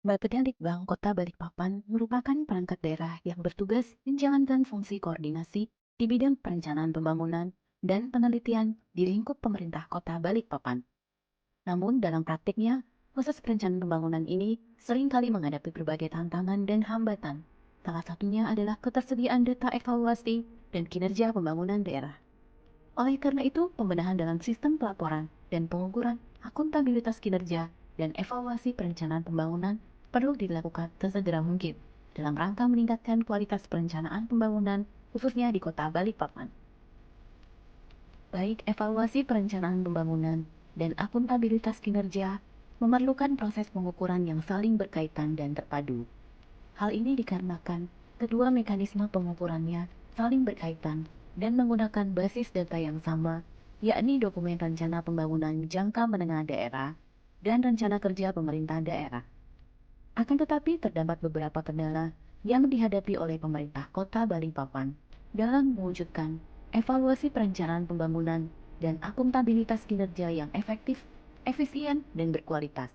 Bapedalitbang Kota Balikpapan merupakan perangkat daerah yang bertugas menjalankan fungsi koordinasi di bidang perencanaan pembangunan dan penelitian di lingkup pemerintah Kota Balikpapan. Namun dalam praktiknya, proses perencanaan pembangunan ini seringkali menghadapi berbagai tantangan dan hambatan. Salah satunya adalah ketersediaan data evaluasi dan kinerja pembangunan daerah. Oleh karena itu, pembenahan dalam sistem pelaporan dan pengukuran akuntabilitas kinerja dan evaluasi perencanaan pembangunan perlu dilakukan sesegera mungkin dalam rangka meningkatkan kualitas perencanaan pembangunan khususnya di Kota Balikpapan. Baik evaluasi perencanaan pembangunan dan akuntabilitas kinerja memerlukan proses pengukuran yang saling berkaitan dan terpadu. Hal ini dikarenakan kedua mekanisme pengukurannya saling berkaitan dan menggunakan basis data yang sama, yakni dokumen rencana pembangunan jangka menengah daerah dan rencana kerja pemerintah daerah. Akan tetapi terdapat beberapa kendala yang dihadapi oleh pemerintah Kota Balikpapan dalam mewujudkan evaluasi perencanaan pembangunan dan akuntabilitas kinerja yang efektif, efisien, dan berkualitas.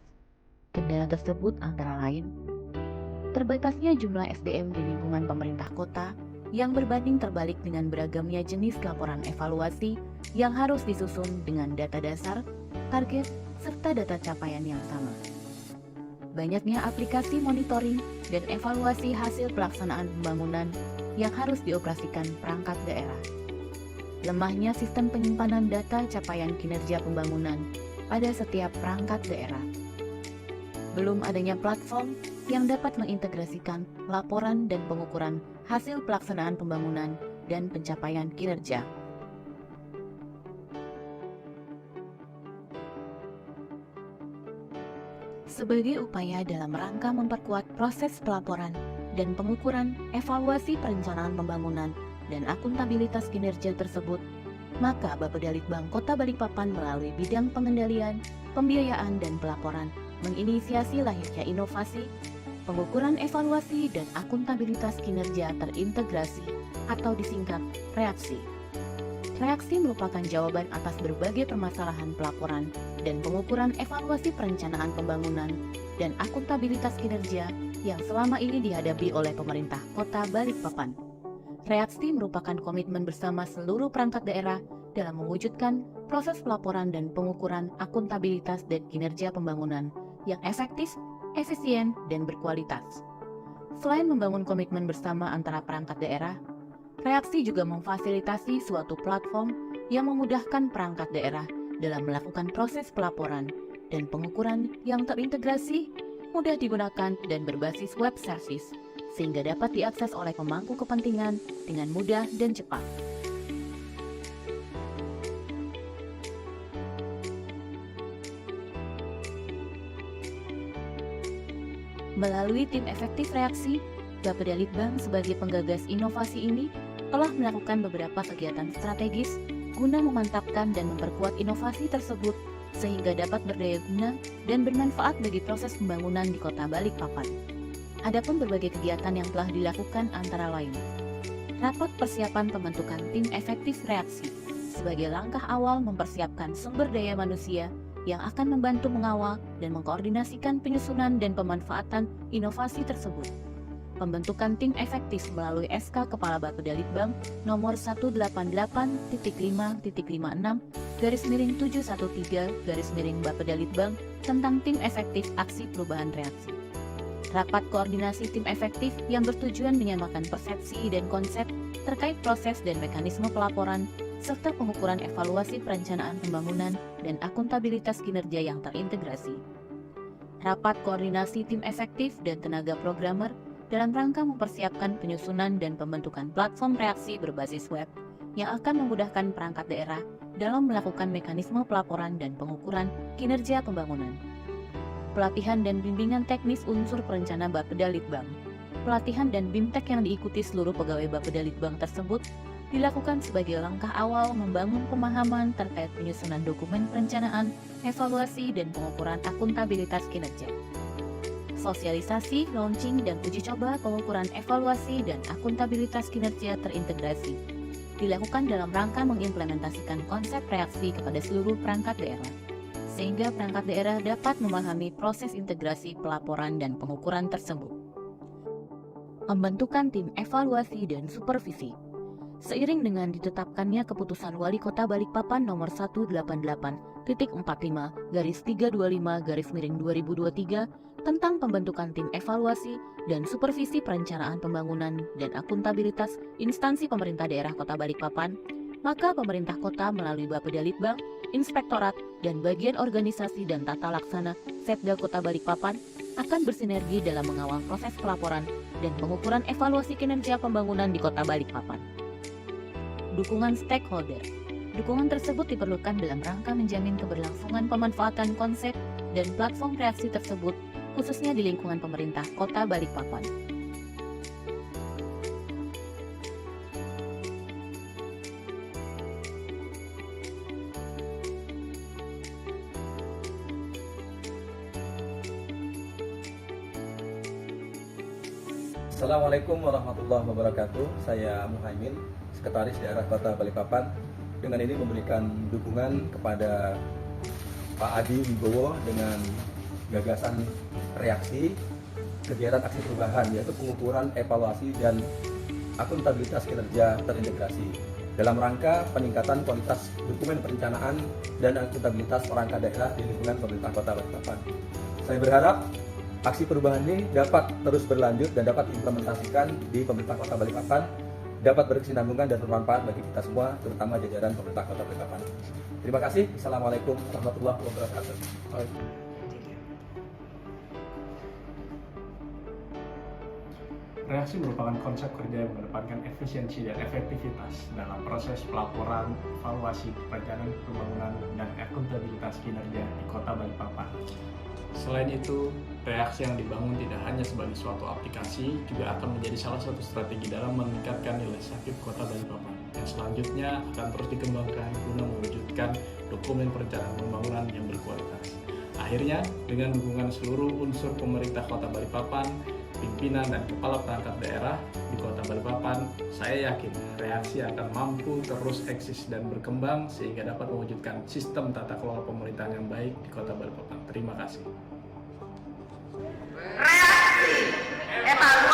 Kendala tersebut antara lain terbatasnya jumlah SDM di lingkungan pemerintah kota yang berbanding terbalik dengan beragamnya jenis laporan evaluasi yang harus disusun dengan data dasar, target, serta data capaian yang sama. Banyaknya aplikasi monitoring dan evaluasi hasil pelaksanaan pembangunan yang harus dioperasikan perangkat daerah. Lemahnya sistem penyimpanan data capaian kinerja pembangunan pada setiap perangkat daerah. Belum adanya platform yang dapat mengintegrasikan laporan dan pengukuran hasil pelaksanaan pembangunan dan pencapaian kinerja. Sebagai upaya dalam rangka memperkuat proses pelaporan dan pengukuran evaluasi perencanaan pembangunan dan akuntabilitas kinerja tersebut, maka Bapedalitbang Kota Balikpapan melalui bidang pengendalian, pembiayaan, dan pelaporan menginisiasi lahirnya inovasi, pengukuran evaluasi dan akuntabilitas kinerja terintegrasi atau disingkat reaksi. Reaksi merupakan jawaban atas berbagai permasalahan pelaporan dan pengukuran evaluasi perencanaan pembangunan dan akuntabilitas kinerja yang selama ini dihadapi oleh pemerintah Kota Balikpapan. Reaksi merupakan komitmen bersama seluruh perangkat daerah dalam mewujudkan proses pelaporan dan pengukuran akuntabilitas dan kinerja pembangunan yang efektif, efisien, dan berkualitas. Selain membangun komitmen bersama antara perangkat daerah, reaksi juga memfasilitasi suatu platform yang memudahkan perangkat daerah dalam melakukan proses pelaporan dan pengukuran yang terintegrasi, mudah digunakan, dan berbasis web service, sehingga dapat diakses oleh pemangku kepentingan dengan mudah dan cepat. Melalui tim efektif reaksi, Bapedalitbang sebagai penggagas inovasi ini telah melakukan beberapa kegiatan strategis guna memantapkan dan memperkuat inovasi tersebut sehingga dapat berdaya guna dan bermanfaat bagi proses pembangunan di Kota Balikpapan. Adapun berbagai kegiatan yang telah dilakukan antara lain: rapat persiapan pembentukan tim efektif reaksi sebagai langkah awal mempersiapkan sumber daya manusia yang akan membantu mengawal dan mengkoordinasikan penyusunan dan pemanfaatan inovasi tersebut. Pembentukan tim efektif melalui SK Kepala Bapedalitbang nomor 188-5.5.6/713 tentang tim efektif aksi perubahan reaksi. Rapat koordinasi tim efektif yang bertujuan menyamakan persepsi dan konsep terkait proses dan mekanisme pelaporan serta pengukuran evaluasi perencanaan pembangunan dan akuntabilitas kinerja yang terintegrasi. Rapat koordinasi tim efektif dan tenaga programmer dalam rangka mempersiapkan penyusunan dan pembentukan platform reaksi berbasis web yang akan memudahkan perangkat daerah dalam melakukan mekanisme pelaporan dan pengukuran kinerja pembangunan. Pelatihan dan bimbingan teknis unsur perencana Bapedalitbang. Pelatihan dan BIMTEK yang diikuti seluruh pegawai Bapedalitbang tersebut dilakukan sebagai langkah awal membangun pemahaman terkait penyusunan dokumen perencanaan, evaluasi, dan pengukuran akuntabilitas kinerja. Sosialisasi, launching, dan uji coba pengukuran evaluasi dan akuntabilitas kinerja terintegrasi dilakukan dalam rangka mengimplementasikan konsep reaksi kepada seluruh perangkat daerah. sehingga perangkat daerah dapat memahami proses integrasi pelaporan dan pengukuran tersebut. Pembentukan tim evaluasi dan supervisi. Seiring dengan ditetapkannya keputusan Wali Kota Balikpapan nomor 188.45/325/2023 tentang pembentukan tim evaluasi dan supervisi perencanaan pembangunan dan akuntabilitas instansi pemerintah daerah Kota Balikpapan, maka pemerintah kota melalui Bapedalitbang, Inspektorat, dan bagian organisasi dan tata laksana Setda Kota Balikpapan akan bersinergi dalam mengawal proses pelaporan dan pengukuran evaluasi kinerja pembangunan di Kota Balikpapan. Dukungan stakeholder. Dukungan tersebut diperlukan dalam rangka menjamin keberlangsungan pemanfaatan konsep dan platform reaksi tersebut, khususnya di lingkungan pemerintah Kota Balikpapan. Assalamualaikum warahmatullahi wabarakatuh. Saya Muhaimin, Sekretaris Daerah Kota Balikpapan. Dengan ini memberikan dukungan kepada Pak Adi Wibowo dengan gagasan reaksi kegiatan aksi perubahan, yaitu pengukuran, evaluasi, dan akuntabilitas kinerja terintegrasi dalam rangka peningkatan kualitas dokumen perencanaan dan akuntabilitas perangkat daerah di lingkungan pemerintah Kota Balikpapan. Saya berharap aksi perubahan ini dapat terus berlanjut dan dapat diimplementasikan di pemerintah Kota Balikpapan, dapat berkesinambungan dan bermanfaat bagi kita semua, terutama jajaran pemerintah Kota Balikpapan. Terima kasih. Assalamualaikum warahmatullahi wabarakatuh. Reaksi merupakan konsep kerja yang mengedepankan efisiensi dan efektivitas dalam proses pelaporan, evaluasi, perencanaan pembangunan, dan akuntabilitas kinerja di Kota Balikpapan. Selain itu, reaksi yang dibangun tidak hanya sebagai suatu aplikasi, juga akan menjadi salah satu strategi dalam meningkatkan nilai sakit Kota Balikpapan, yang selanjutnya akan terus dikembangkan guna mewujudkan dokumen perencanaan pembangunan yang berkualitas. Akhirnya, dengan dukungan seluruh unsur pemerintah Kota Balikpapan, pimpinan dan kepala perangkat daerah di Kota Balikpapan, saya yakin reaksi akan mampu terus eksis dan berkembang sehingga dapat mewujudkan sistem tata kelola pemerintahan yang baik di Kota Balikpapan. Terima kasih. Reaksi, evaluasi.